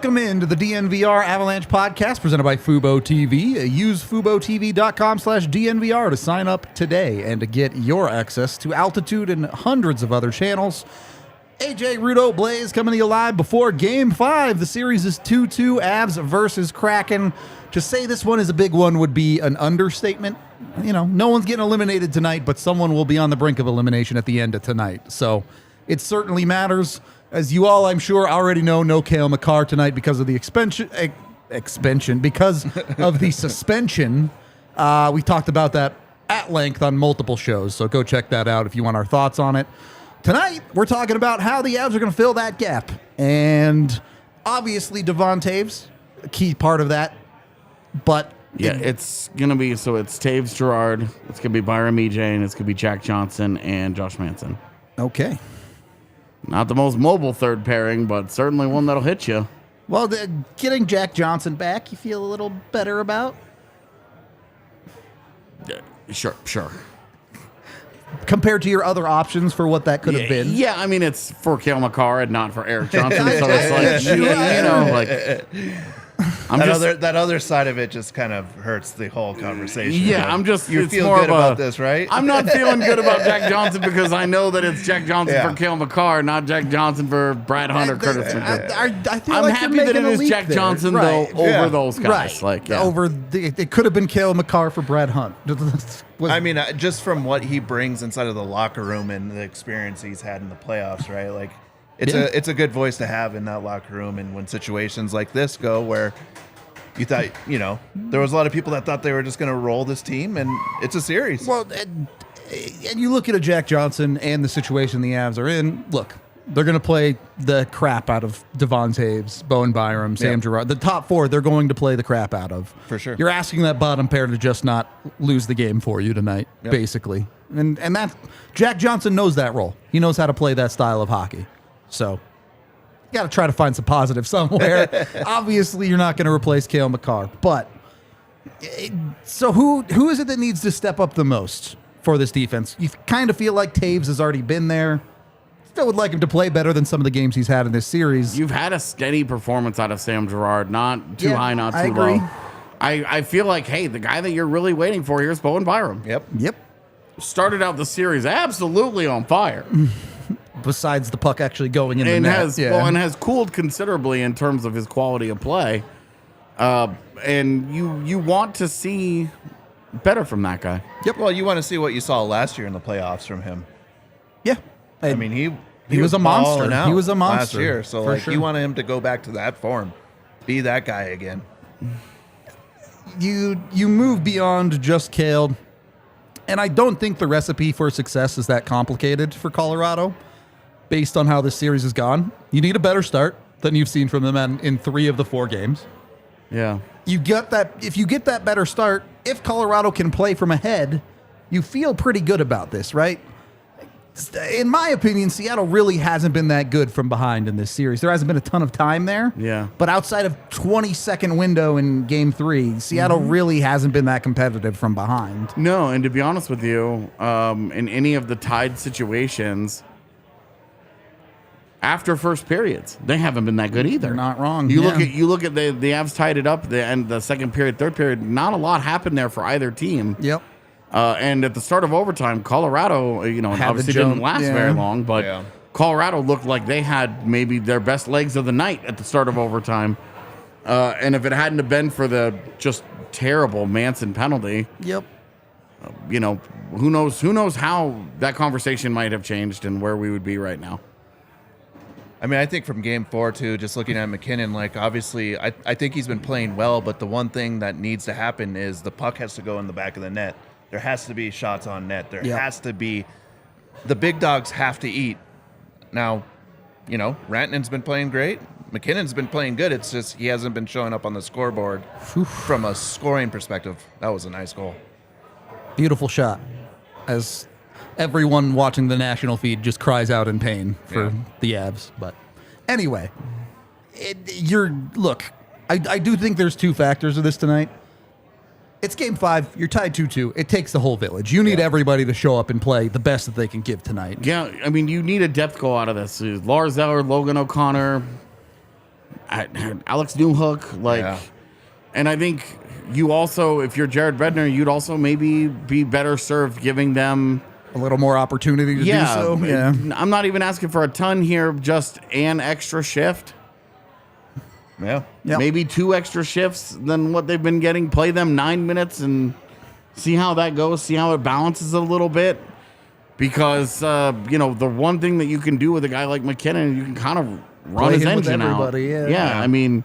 Welcome into the DNVR Avalanche Podcast presented by Fubo TV. Use FuboTV.com/DNVR to sign up today and to get your access to Altitude and hundreds of other channels. AJ Rudo Blaze coming to you live before Game 5. The series is 2-2, Avs versus Kraken. To say this one is a big one would be an understatement. You know, no one's getting eliminated tonight, but someone will be on the brink of elimination at the end of tonight. So it certainly matters. As you all, I'm sure, already know, no Cale Makar tonight because of the because of the suspension. We talked about that at length on multiple shows, so go check that out if you want our thoughts on it. Tonight, we're talking about how the Avs are going to fill that gap. And obviously, Devon Toews, a key part of that. But yeah, it's going to be, so it's Toews, Girard, it's going to be Byram EJ, and it's going to be Jack Johnson and Josh Manson. Okay. Not the most mobile third pairing, but certainly one that'll hit you. Well, getting Jack Johnson back, you feel a little better about? Sure. Compared to your other options for what that could have been. Yeah, I mean, it's for Cale Makar and not for Eric Johnson. So it's like, you know, like... That other side of it just kind of hurts the whole conversation. Yeah, you feel good about this, right? I'm not feeling good about Jack Johnson because I know that it's Jack Johnson for Cale Makar, not Jack Johnson for Brad Hunt or Curtis. I'm happy that it is Jack Johnson though over those guys. Right. It could have been Cale Makar for Brad Hunt. I mean, just from what he brings inside of the locker room and the experience he's had in the playoffs, right? Like. It's a good voice to have in that locker room, and when situations like this go where you thought, you know, there was a lot of people that thought they were just going to roll this team, and it's a series. Well, and you look at a Jack Johnson and the situation the Avs are in. Look, they're going to play the crap out of Devon Toews, Bowen Byram, Sam Girard. The top four, they're going to play the crap out of. For sure. You're asking that bottom pair to just not lose the game for you tonight, basically. And that Jack Johnson knows that role. He knows how to play that style of hockey. So, you got to try to find some positive somewhere. Obviously, you're not going to replace Cale Makar. But, so who is it that needs to step up the most for this defense? You kind of feel like Toews has already been there. Still would like him to play better than some of the games he's had in this series. You've had a steady performance out of Sam Girard. Not too high, not too low. I feel like, hey, the guy that you're really waiting for here is Bowen Byram. Yep. Started out the series absolutely on fire. Besides the puck actually going in the net. And has cooled considerably in terms of his quality of play. And you want to see better from that guy. Yep. Well, you want to see what you saw last year in the playoffs from him. Yeah. I mean, he was a monster. He was a monster last year. So, you want him to go back to that form. Be that guy again. You move beyond just Cale. And I don't think the recipe for success is that complicated for Colorado. Based on how this series has gone, you need a better start than you've seen from them in 3 of the 4 games. Yeah. You get that. If you get that better start, if Colorado can play from ahead, you feel pretty good about this, right? In my opinion, Seattle really hasn't been that good from behind in this series. There hasn't been a ton of time there. Yeah. But outside of 20-second window in Game 3, Seattle really hasn't been that competitive from behind. No, and to be honest with you, in any of the tied situations, after first periods, they haven't been that good either. You're not wrong. You look at the Avs tied it up, and the second period, third period, not a lot happened there for either team. Yep. And at the start of overtime, Colorado, obviously didn't last very long, but Colorado looked like they had maybe their best legs of the night at the start of overtime. And if it hadn't have been for the just terrible Manson penalty, who knows how that conversation might have changed and where we would be right now. I mean, I think from Game 4, too, just looking at MacKinnon, like, obviously, I think he's been playing well, but the one thing that needs to happen is the puck has to go in the back of the net. There has to be shots on net. There has to be – the big dogs have to eat. Now, Rantanen's been playing great. MacKinnon's been playing good. It's just he hasn't been showing up on the scoreboard from a scoring perspective. That was a nice goal. Beautiful shot. As everyone watching the national feed just cries out in pain for the Avs. But anyway, I do think there's 2 factors of this tonight. It's Game 5. You're tied 2-2. It takes the whole village. You need everybody to show up and play the best that they can give tonight. Yeah, I mean, you need a depth goal out of this. Lars Eller, Logan O'Connor, Alex Newhook, like, and I think you also, if you're Jared Bednar, you'd also maybe be better served giving them a little more opportunity to do so. Yeah, I'm not even asking for a ton here, just an extra shift. Yeah, maybe 2 extra shifts than what they've been getting. Play them 9 minutes and see how that goes. See how it balances a little bit. Because the one thing that you can do with a guy like MacKinnon, you can kind of run his engine out. Yeah, I mean,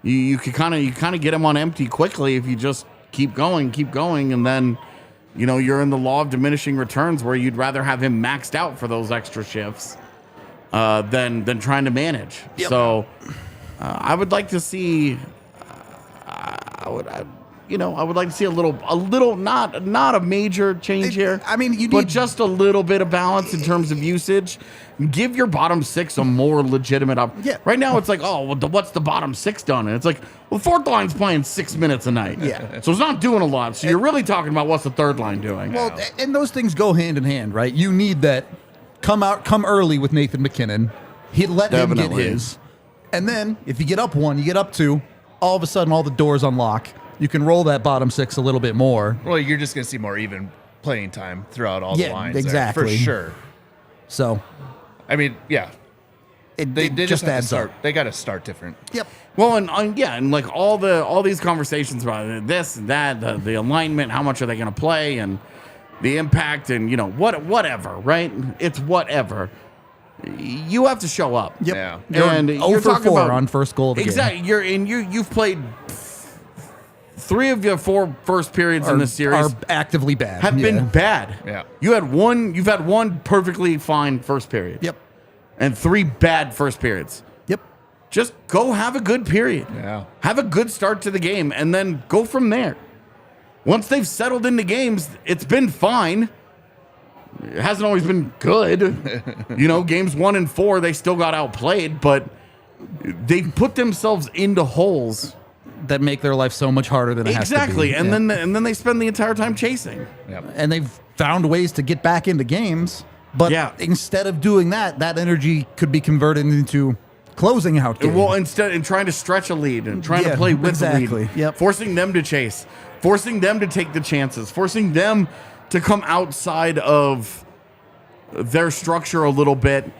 you can kind of get him on empty quickly if you just keep going, and then you're in the law of diminishing returns where you'd rather have him maxed out for those extra shifts than trying to manage. Yep. So I would like to see. I would like to see a little, not a major change here. I mean, but just a little bit of balance in terms of usage. Give your bottom 6 a more legitimate up. Yeah. Right now, it's like, what's the bottom 6 done? And it's like, well, fourth line's playing 6 minutes a night. Yeah. So it's not doing a lot. So you're really talking about what's the third line doing. Well, and those things go hand in hand, right? You need that. Come early with Nathan MacKinnon. Let him get his. And then if you get up 1, you get up 2, all of a sudden all the doors unlock. You can roll that bottom 6 a little bit more. Well, you're just going to see more even playing time throughout all the lines. Exactly. There, for sure. So, I mean, yeah. They just adds up. They got to start different. Yep. Well, and like all these conversations about this and that, the alignment, how much are they going to play, and the impact, and whatever, right? It's whatever. You have to show up. Yep. Yeah. And you're talking 4 on first goal of the game. You've played 3 of your 4 first periods in this series are actively bad. Have been bad. Yeah. You've had one perfectly fine first period. Yep. And 3 bad first periods. Yep. Just go have a good period. Yeah. Have a good start to the game and then go from there. Once they've settled into games, it's been fine. It hasn't always been good. Games 1 and 4, they still got outplayed, but they've put themselves into holes that make their life so much harder than it has to be. Exactly. And then they spend the entire time chasing. Yep. And they've found ways to get back into games, but instead of doing that energy could be converted into closing out games. Well, instead and trying to stretch a lead and trying to play with the lead. Yep. Forcing them to chase, forcing them to take the chances, forcing them to come outside of their structure a little bit,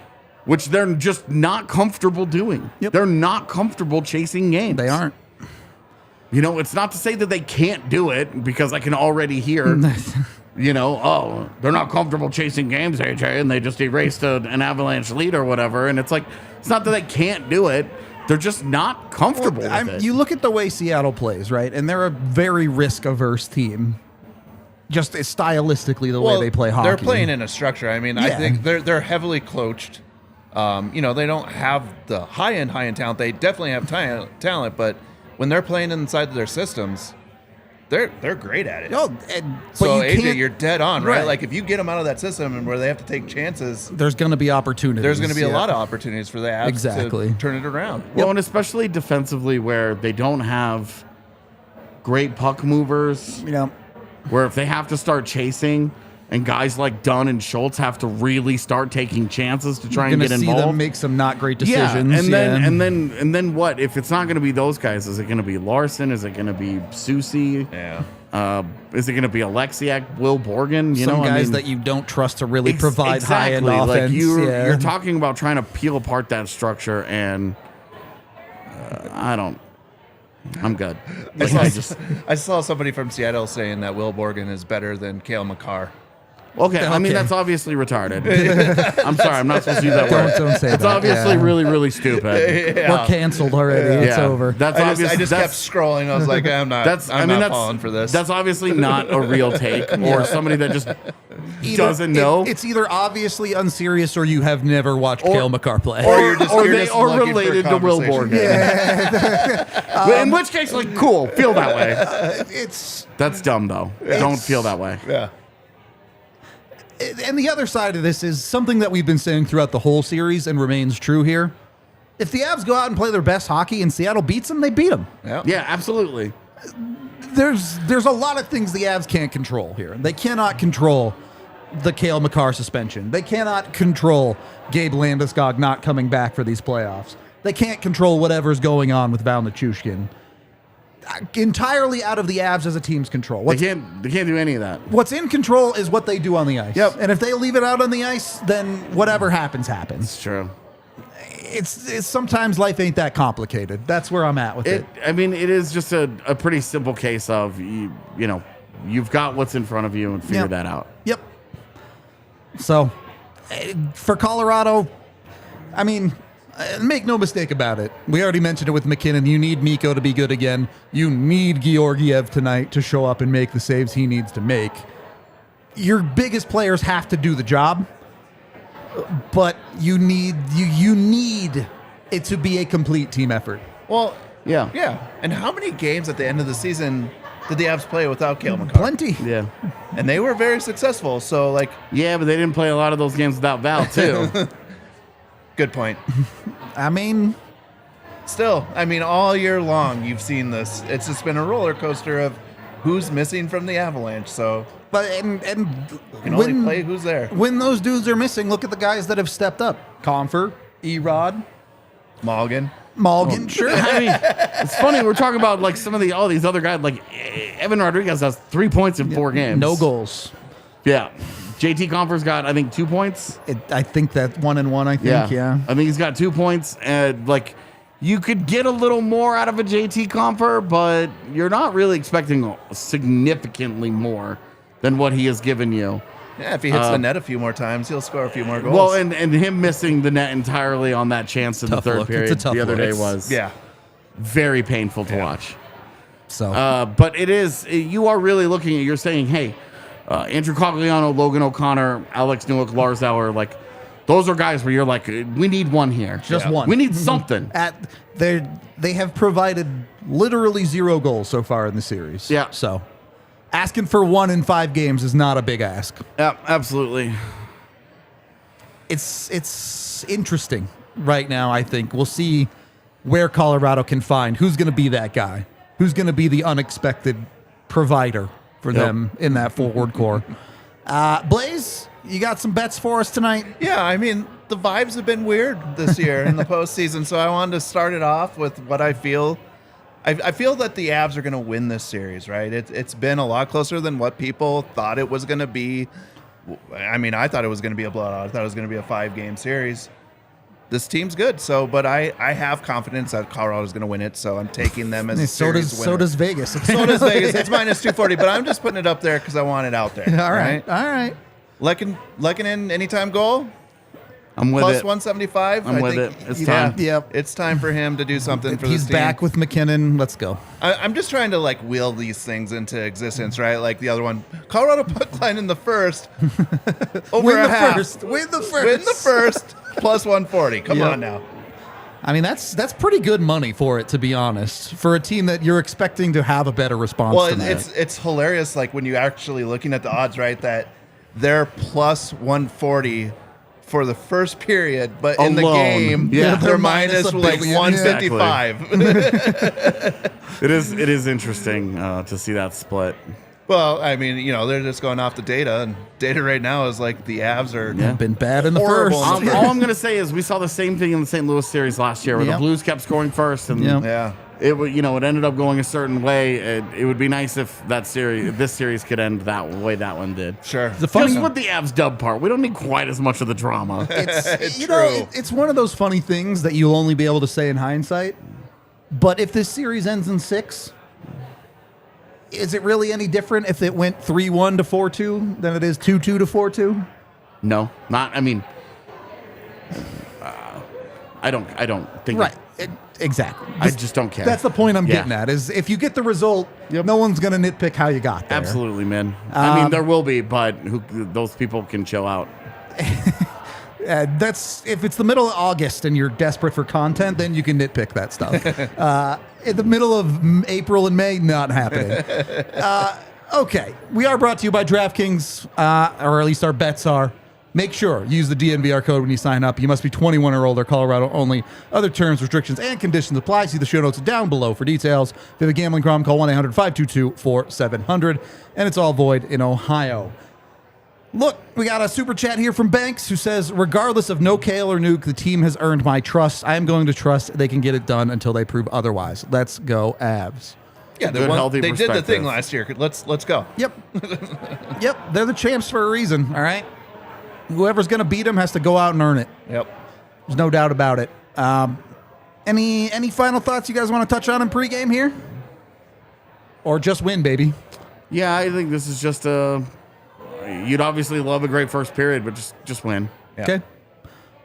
which they're just not comfortable doing. Yep. They're not comfortable chasing games. They aren't. It's not to say that they can't do it, because I can already hear, they're not comfortable chasing games, AJ, and they just erased an Avalanche lead or whatever. And it's like, it's not that they can't do it. They're just not comfortable with it. You look at the way Seattle plays, right? And they're a very risk-averse team. Just stylistically, the way they play hockey. They're playing in a structure. I mean, I think they're heavily coached. They don't have the high-end talent. They definitely have talent, but when they're playing inside their systems, they're great at it. So AJ, you're dead on, right? Like if you get them out of that system and where they have to take chances, there's going to be opportunities. There's going to be a lot of opportunities for the Avs to turn it around. Well, and especially defensively, where they don't have great puck movers. Where if they have to start chasing, and guys like Dunn and Schultz have to really start taking chances to try and get involved. See them make some not great decisions. And then what? If it's not going to be those guys, is it going to be Larson? Is it going to be Soucy? Yeah. Is it going to be Alexiak, Will Borgen? Some guys that you don't trust to really provide high-end offense. Like you're talking about trying to peel apart that structure, and I'm good. I saw somebody from Seattle saying that Will Borgen is better than Cale Makar. Okay, I mean, that's obviously retarded. I'm sorry, I'm not supposed to use that word. Don't say that. It's obviously really, really stupid. We're canceled already. It's over. I just kept scrolling. I was like, I'm not falling for this. That's obviously not a real take, or somebody that just doesn't know. It's either obviously unserious, or you have never watched Cale Makar play. Or you're just related to Will Borgen. Yeah. In which case, like, cool, feel that way. That's dumb, though. Don't feel that way. Yeah. And the other side of this is something that we've been saying throughout the whole series and remains true here. If the Avs go out and play their best hockey and Seattle beats them, they beat them. Yeah, absolutely. There's a lot of things the Avs can't control here. They cannot control the Cale Makar suspension. They cannot control Gabe Landeskog not coming back for these playoffs. They can't control whatever's going on with Val Nichushkin. Entirely out of the Avs as a team's control. They can't do any of that. What's in control is what they do on the ice. Yep. And if they leave it out on the ice, then whatever happens. It's true. It's sometimes life ain't that complicated. That's where I'm at with it. I mean, it is just a pretty simple case of, you've got what's in front of you and figure that out. Yep. So, for Colorado, I mean, make no mistake about it. We already mentioned it with MacKinnon. You need Mikko to be good again. You need Georgiev tonight to show up and make the saves he needs to make. Your biggest players have to do the job, but you need it to be a complete team effort. Well, Yeah. yeah. And how many games at the end of the season did the Avs play without Cale Makar? Plenty. Yeah. And they were very successful. So, like, Yeah, but they didn't play a lot of those games without Val, too. good point. I mean, Still, I mean, all year long, you've seen this. It's just been a roller coaster of who's missing from the Avalanche. So, but and you can only play who's there. when those dudes are missing, look at the guys that have stepped up. Comfer, Erod, Malgin. Sure. I mean, it's funny. We're talking about like all these other guys. Like Evan Rodriguez has 3 points in 4 games. No goals. Yeah. JT Compher's got, I think, 2 points. I think that 1-1, I think, yeah. I think he's got 2 points. And like, you could get a little more out of a JT Compher, but you're not really expecting significantly more than what he has given you. Yeah, if he hits the net a few more times, he'll score a few more goals. Well, and him missing the net entirely on that chance in the third period the other day was very painful to watch. So, but you are really looking at, you're saying, hey, Andrew Cogliano, Logan O'Connor, Alex Newhook, Lars Eller, like, those are guys where you're like, we need one here. Just one. We need something. They have provided literally 0 goals so far in the series. Yeah. So, asking for 1 in 5 games is not a big ask. Yeah, absolutely. It's interesting right now, I think. We'll see where Colorado can find. Who's going to be that guy? Who's going to be the unexpected provider for them in that forward core? Blaze, you got some bets for us tonight? Yeah, I mean, the vibes have been weird this year in the postseason, so I wanted to start it off with what I feel. I feel that the Avs are going to win this series, right? It's been a lot closer than what people thought it was going to be. I mean, I thought it was going to be a blowout. I thought it was going to be a 5-game series. This team's good, but I have confidence that Colorado's going to win it, so I'm taking them as a series winner. So does Vegas. So does Vegas. It's minus 240, but I'm just putting it up there because I want it out there. All right. Lekkinen, anytime goal? I'm with Plus it. 175. I'm with it. It's time. Yep. It's time for him to do something for this team. He's back with MacKinnon. Let's go. I'm just trying to like will these things into existence, right? Like the other one, Colorado puck line in the first, over Win a the half. first. Win the first. Win the first. Plus 140. Come Yep. on now. I mean, that's pretty good money for it, to be honest, for a team that you're expecting to have a better response. Well, to that. it's hilarious. Like when you actually looking at the odds, right? That they're plus 140. For the first period, but in the game, they're minus like 155. It is interesting to see that split. Well, I mean, they're just going off the data, and data right now is like the Avs are been bad in the horrible first. in the All I'm going to say is we saw the same thing in the St. Louis series last year, where the Blues kept scoring first, and it ended up going a certain way. It would be nice if this series could end that way that one did. Sure. Just with the Avs dub part, we don't need quite as much of the drama. It's it's one of those funny things that you'll only be able to say in hindsight. But if this series ends in 6, is it really any different if it went 3-1 to 4-2 than it is 2-2 to 4-2? No, not. I mean, I don't think. Right. Exactly. I just don't care. That's the point I'm getting at, is if you get the result, no one's going to nitpick how you got there. Absolutely, man. I mean, there will be, but those people can chill out. That's if it's the middle of August and you're desperate for content, then you can nitpick that stuff. In the middle of April and May, not happening. Okay, we are brought to you by DraftKings, or at least our bets are. Make sure you use the DNVR code when you sign up. You must be 21 or older, Colorado only. Other terms, restrictions, and conditions apply. See the show notes down below for details. If you have a gambling problem, call 1-800-522-4700, and it's all void in Ohio. Look, we got a super chat here from Banks who says, regardless of no Cale or Nuke, the team has earned my trust. I am going to trust they can get it done until they prove otherwise. Let's go, Avs. Yeah, they did the thing last year. Let's go. Yep. Yep, they're the champs for a reason, all right? Whoever's going to beat them has to go out and earn it. Yep. There's no doubt about it. Any final thoughts you guys want to touch on in pregame here? Or just win, baby? Yeah, I think this is just you'd obviously love a great first period, but just win. Yeah. Okay.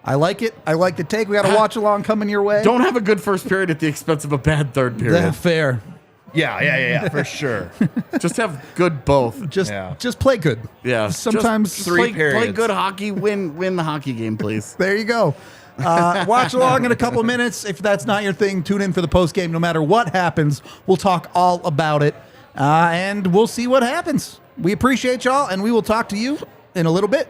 I like it. I like the take. We got a watch along coming your way. Don't have a good first period at the expense of a bad third period. Yeah, fair. Yeah, for sure. Just have good both. Just play good. Yeah. Sometimes just play good hockey. Win the hockey game, please. There you go. Watch along in a couple minutes. If that's not your thing, tune in for the post game. No matter what happens, we'll talk all about it, and we'll see what happens. We appreciate y'all, and we will talk to you in a little bit.